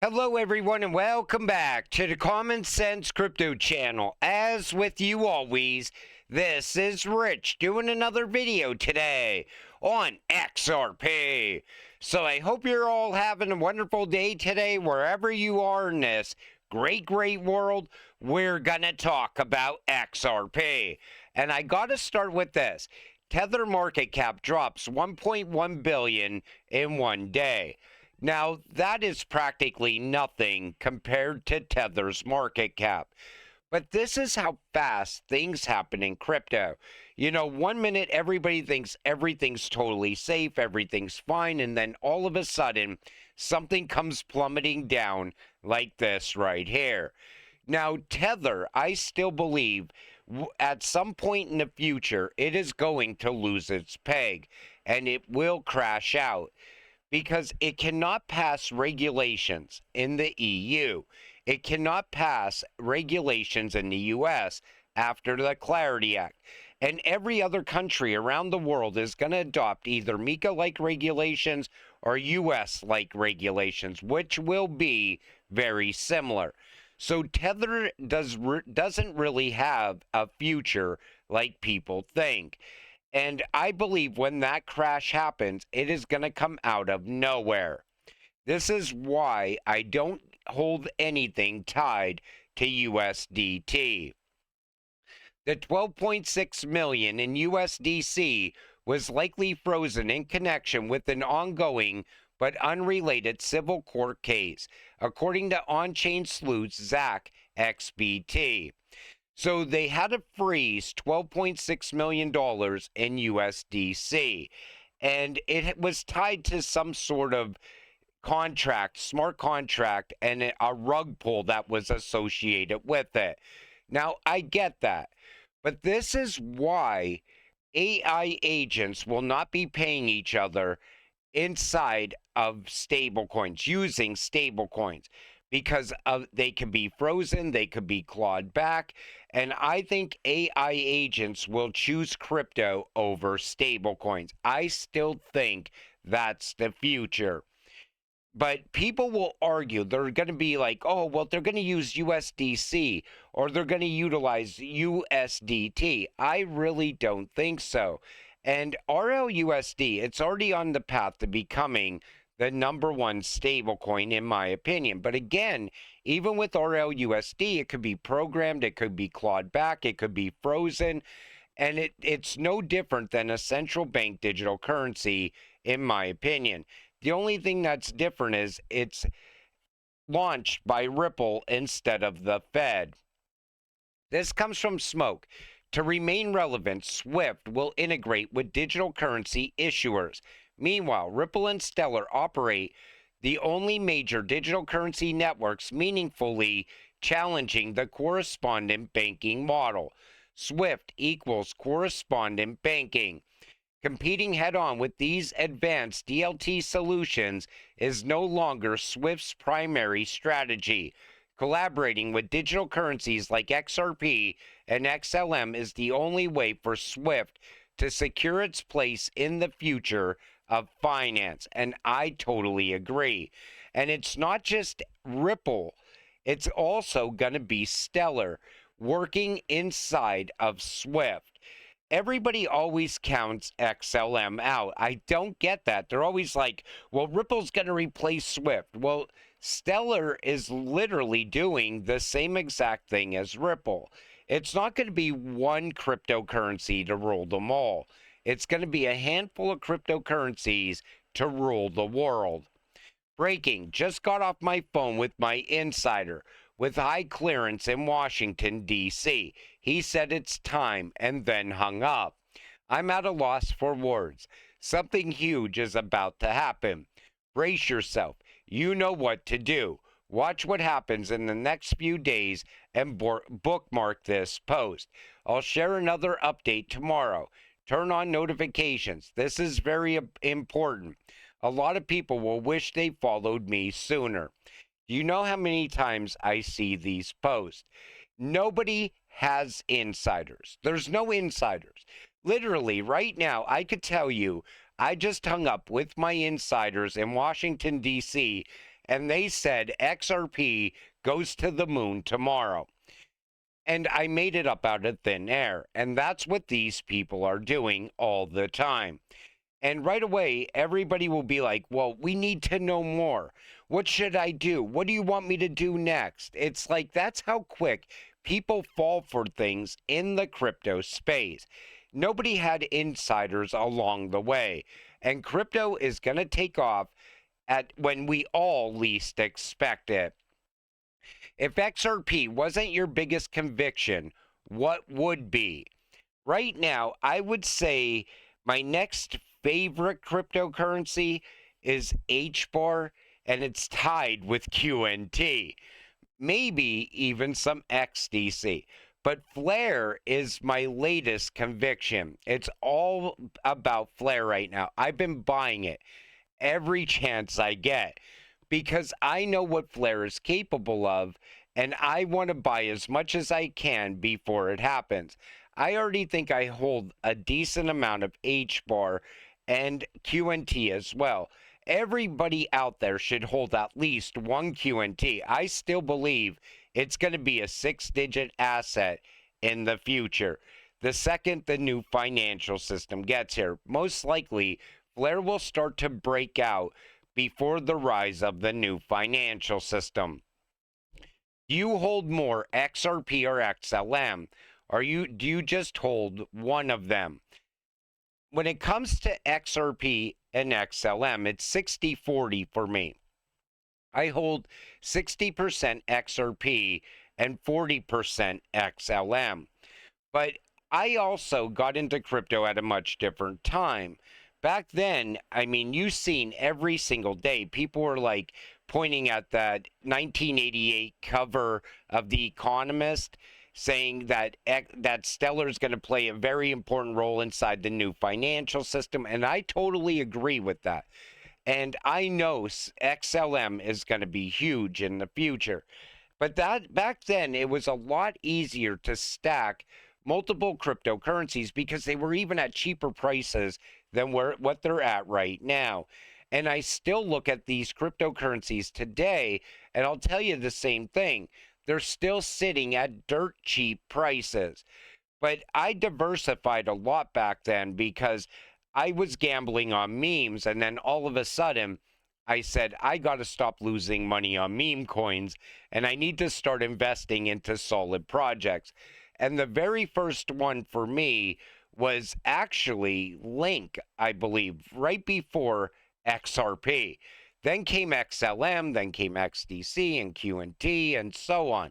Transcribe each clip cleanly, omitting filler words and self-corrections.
Hello, everyone, and welcome back to the Common Sense Crypto channel. As with you always, this is Rich doing another video today on XRP. So I hope you're all having a wonderful day today, wherever you are in this great world. We're gonna talk about XRP. And I gotta start with this. Tether market cap drops 1.1 billion in one day. Now, that is practically nothing compared to Tether's market cap. But this is how fast things happen in crypto. You know, 1 minute everybody thinks everything's totally safe, everything's fine, and then all of a sudden something comes plummeting down like this right here. Now, Tether, I still believe at some point in the future it is going to lose its peg and it will crash out, because it cannot pass regulations in the EU. It cannot pass regulations in the US after the Clarity Act. And every other country around the world is going to adopt either MiCA-like regulations or US-like regulations, which will be very similar. So Tether doesn't really have a future like people think. And I believe when that crash happens, it is going to come out of nowhere. This is why I don't hold anything tied to USDT. The 12.6 million in USDC was likely frozen in connection with an ongoing but unrelated civil court case, according to on-chain sleuth Zach XBT. So they had to freeze $12.6 million in USDC. And it was tied to some sort of contract, smart contract, and a rug pull that was associated with it. Now, I get that. But this is why AI agents will not be paying each other inside of stablecoins, using stablecoins, because they can be frozen, they could be clawed back, and I think AI agents will choose crypto over stablecoins. I still think that's the future. But people will argue, they're going to be like, oh, well, they're going to use USDC or they're going to utilize USDT. I really don't think so. And RLUSD, it's already on the path to becoming the #1 stablecoin, in my opinion. But again, even with RLUSD, it could be programmed, it could be clawed back, it could be frozen, and it's no different than a central bank digital currency, in my opinion. The only thing that's different is it's launched by Ripple instead of the Fed. This comes from Smoke. To remain relevant, SWIFT will integrate with digital currency issuers. Meanwhile, Ripple and Stellar operate the only major digital currency networks meaningfully challenging the correspondent banking model. SWIFT equals correspondent banking. Competing head-on with these advanced DLT solutions is no longer SWIFT's primary strategy. Collaborating with digital currencies like XRP and XLM is the only way for SWIFT to secure its place in the future of finance. And I totally agree. And it's not just Ripple, it's also going to be Stellar working inside of SWIFT. Everybody always counts XLM out. I don't get that. They're always like, well, Ripple's going to replace SWIFT. Well, Stellar is literally doing the same exact thing as Ripple. It's not going to be one cryptocurrency to rule them all. It's going to be a handful of cryptocurrencies to rule the world. Breaking, just got off my phone with my insider with high clearance in Washington, D.C. He said it's time and then hung up. I'm at a loss for words. Something huge is about to happen. Brace yourself. You know what to do. Watch what happens in the next few days and bookmark this post. I'll share another update tomorrow. Turn on notifications. This is very important. A lot of people will wish they followed me sooner. Do you know how many times I see these posts? Nobody has insiders. There's no insiders. Literally, right now, I could tell you, I just hung up with my insiders in Washington, D.C., and they said XRP goes to the moon tomorrow. And I made it up out of thin air. And that's what these people are doing all the time. And right away, everybody will be like, well, we need to know more. What should I do? What do you want me to do next? It's like, that's how quick people fall for things in the crypto space. Nobody had insiders along the way. And crypto is going to take off at when we all least expect it. If XRP wasn't your biggest conviction, what would be? Right now, I would say my next favorite cryptocurrency is HBAR, and it's tied with QNT. Maybe even some XDC. But Flare is my latest conviction. It's all about Flare right now. I've been buying it every chance I get because I know what Flare is capable of, and I want to buy as much as I can before it happens. I already think I hold a decent amount of HBAR and QNT as well. Everybody out there should hold at least one QNT. I still believe it's going to be a 6-digit asset in the future. The second the new financial system gets here, most likely Flare will start to break out before the rise of the new financial system. Do you hold more XRP or XLM? Do you just hold one of them? When it comes to XRP and XLM, it's 60-40 for me. I hold 60% XRP and 40% XLM. But I also got into crypto at a much different time. Back then, I mean, you've seen every single day, people were like pointing at that 1988 cover of The Economist saying that Stellar is going to play a very important role inside the new financial system, and I totally agree with that. And I know XLM is going to be huge in the future. But that back then, it was a lot easier to stack multiple cryptocurrencies because they were even at cheaper prices than what they're at right now. And I still look at these cryptocurrencies today, and I'll tell you the same thing. They're still sitting at dirt cheap prices. But I diversified a lot back then because I was gambling on memes, and then all of a sudden, I said, I got to stop losing money on meme coins, and I need to start investing into solid projects. And the very first one for me was actually Link, I believe, right before XRP. Then came XLM, then came XDC and QNT and so on.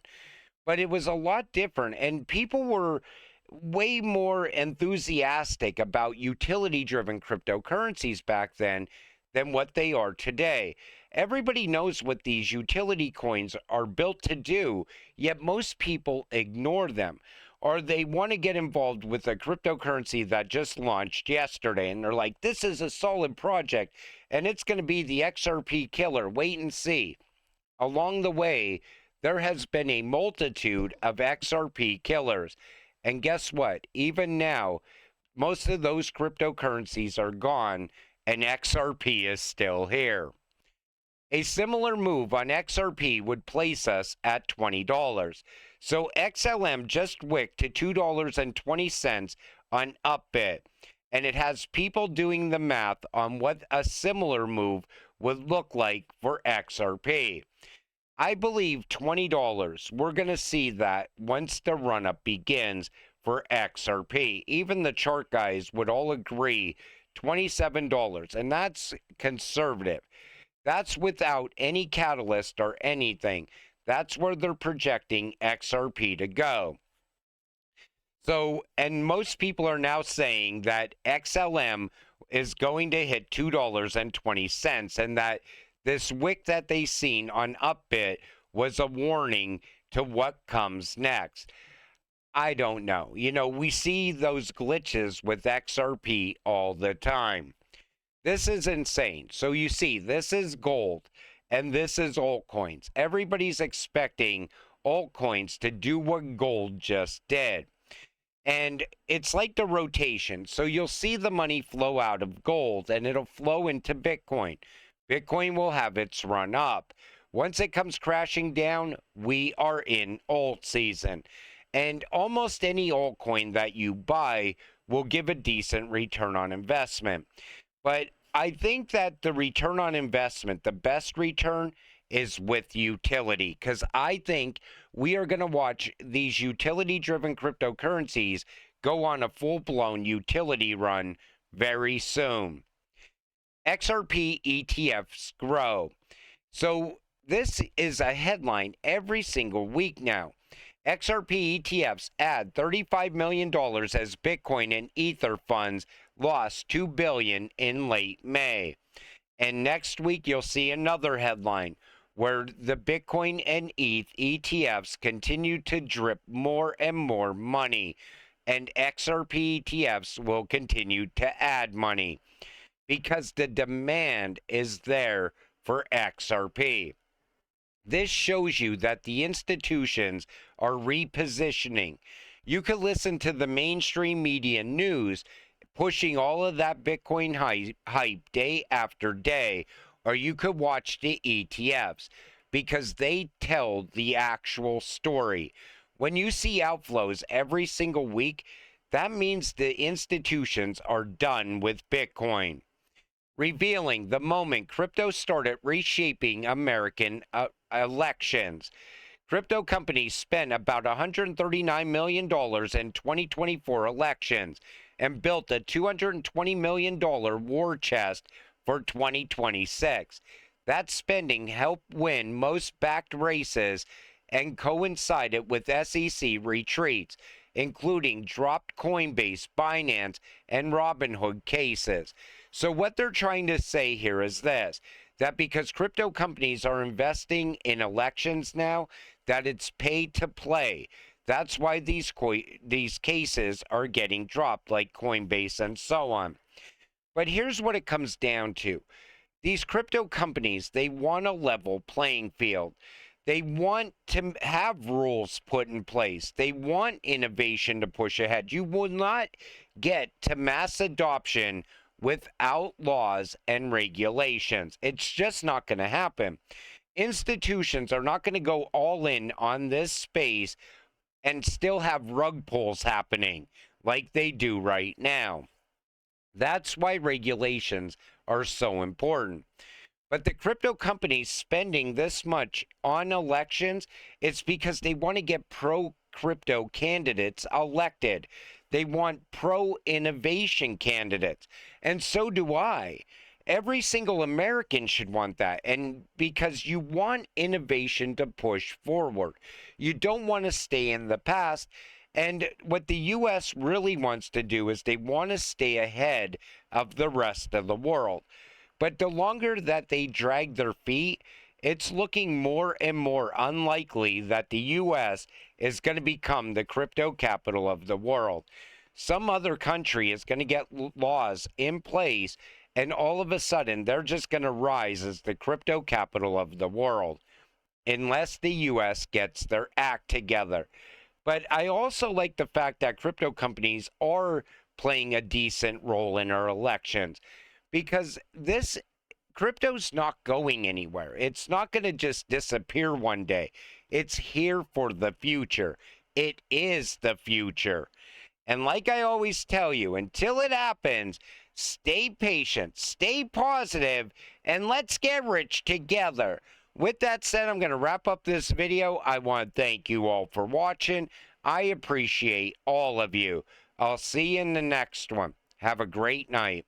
But it was a lot different, and people were way more enthusiastic about utility-driven cryptocurrencies back then than what they are today. Everybody knows what these utility coins are built to do, yet most people ignore them. Or they want to get involved with a cryptocurrency that just launched yesterday, and they're like, this is a solid project, and it's going to be the XRP killer. Wait and see. Along the way, there has been a multitude of XRP killers. And guess what? Even now, most of those cryptocurrencies are gone, and XRP is still here. A similar move on XRP would place us at $20. So XLM just wicked to $2.20 on Upbit, and it has people doing the math on what a similar move would look like for XRP. I believe $20, we're going to see that once the run-up begins for XRP. Even the chart guys would all agree $27, and that's conservative. That's without any catalyst or anything. That's where they're projecting XRP to go. So, and most people are now saying that XLM is going to hit $2.20, and that this wick that they seen on Upbit was a warning to what comes next. I don't know. You know, we see those glitches with XRP all the time. This is insane. So you see, this is gold, and this is altcoins. Everybody's expecting altcoins to do what gold just did. And it's like the rotation. So you'll see the money flow out of gold, and it'll flow into Bitcoin. Bitcoin will have its run up. Once it comes crashing down, we are in alt season. And almost any altcoin that you buy will give a decent return on investment. But I think that the return on investment, the best return is with utility, because I think we are going to watch these utility driven cryptocurrencies go on a full blown utility run very soon. XRP ETFs grow. So this is a headline every single week now. XRP ETFs add $35 million as Bitcoin and Ether funds lost $2 billion in late May. And next week you'll see another headline where the Bitcoin and ETH ETFs continue to drip more and more money, and XRP ETFs will continue to add money because the demand is there for XRP. This shows you that the institutions are repositioning. You could listen to the mainstream media news pushing all of that Bitcoin hype day after day, or you could watch the ETFs because they tell the actual story. When you see outflows every single week, that means the institutions are done with Bitcoin. Revealing the moment crypto started reshaping American elections. Crypto companies spent about $139 million in 2024 elections and built a $220 million war chest for 2026. That spending helped win most backed races and coincided with SEC retreats, including dropped Coinbase, Binance, and Robinhood cases. So what they're trying to say here is this, that because crypto companies are investing in elections now, that it's paid to play. That's why these cases are getting dropped, like Coinbase and so on. But here's what it comes down to. These crypto companies, they want a level playing field. They want to have rules put in place. They want innovation to push ahead. You will not get to mass adoption without laws and regulations. It's just not going to happen. Institutions are not going to go all in on this space and still have rug pulls happening like they do right now. That's why regulations are so important. But the crypto companies spending this much on elections, it's because they want to get pro-crypto candidates elected. They want pro-innovation candidates. And so do I. Every single American should want that. And because you want innovation to push forward. You don't want to stay in the past. And what the U.S. really wants to do is they want to stay ahead of the rest of the world. But the longer that they drag their feet, it's looking more and more unlikely that the U.S. is going to become the crypto capital of the world. Some other country is going to get laws in place, and all of a sudden, they're just going to rise as the crypto capital of the world, unless the U.S. gets their act together. But I also like the fact that crypto companies are playing a decent role in our elections, because this crypto's not going anywhere. It's not going to just disappear one day. It's here for the future. It is the future. And like I always tell you, until it happens, stay patient, stay positive, and let's get rich together. With that said, I'm going to wrap up this video. I want to thank you all for watching. I appreciate all of you. I'll see you in the next one. Have a great night.